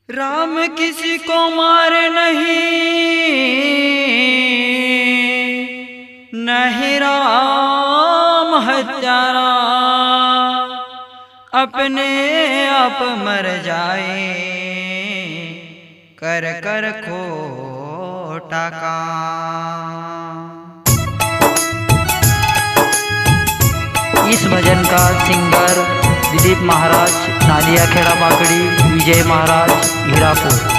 राम किसी को मार नहीं राम हत्यारा, अपने आप मर जाए कर कर खोटा काम। इस भजन का सिंगर दिलीप महाराज, नालिया खेड़ा बाकड़ी, विजय महाराज, हीरापुर।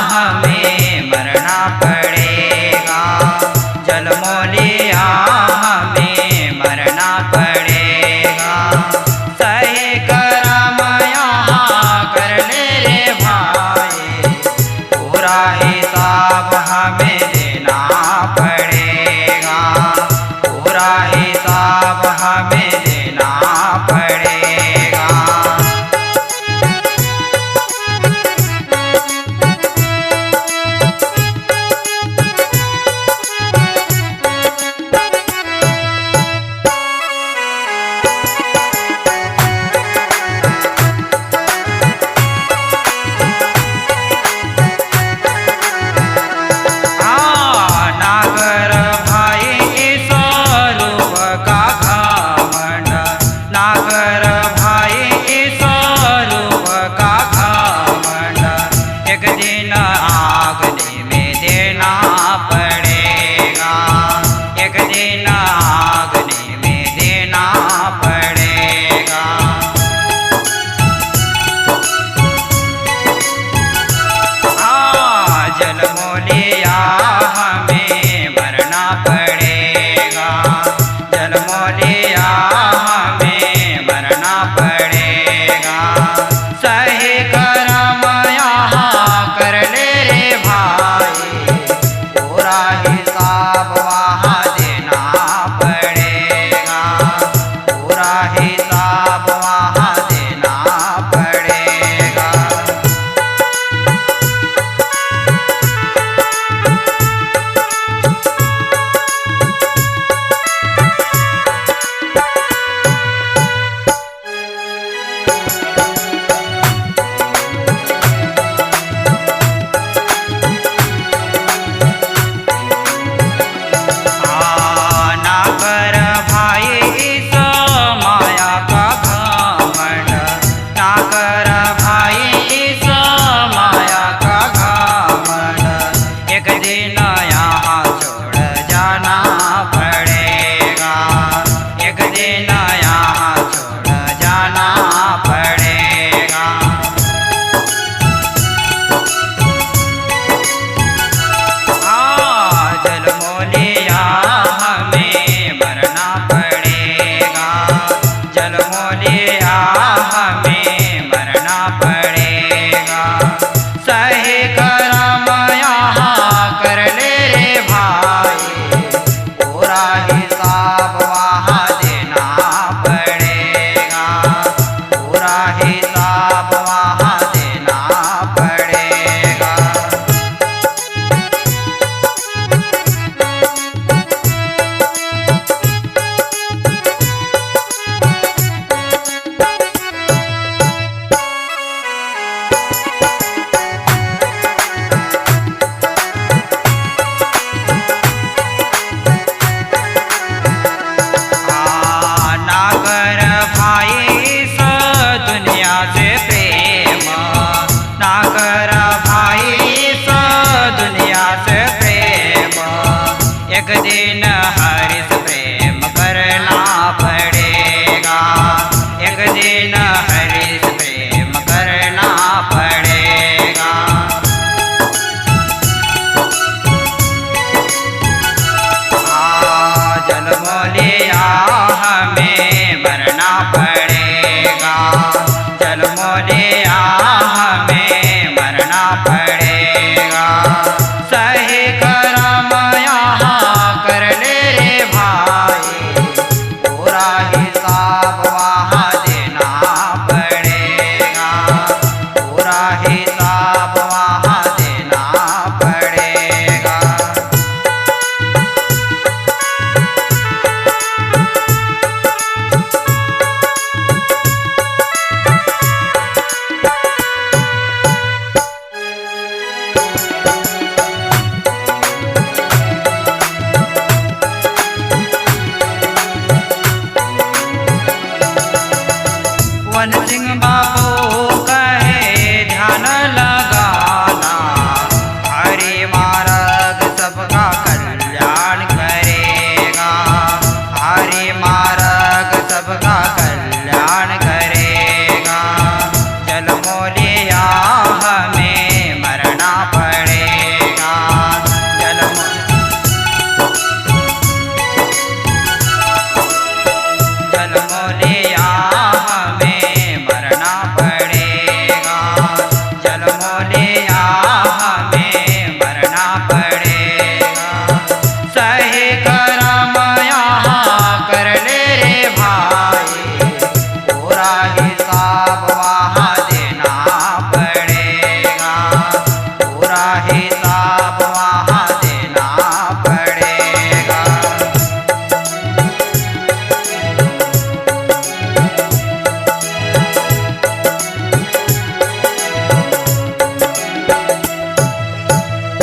हमें मरना पड़ेगा, जल मौलिया हमें मरना पड़ेगा। सही करम यहाँ कर ले रे भाई, पूरा हिसाब हमें देना पड़ेगा, पूरा हिसाब हमें देना पड़ेगा। एक दिन हरिस प्रेम करना पड़ेगा, एक दिन हरिस प्रेम करना पड़ेगा। जल मौलिया हमें मरना पड़ेगा, जल मौलिया हमें मरना पड़ेगा। सही करम यहाँ कर मोलिया हमें मरना पड़ेगा। सही करम यहाँ कर ले रे भाई, पूरा ही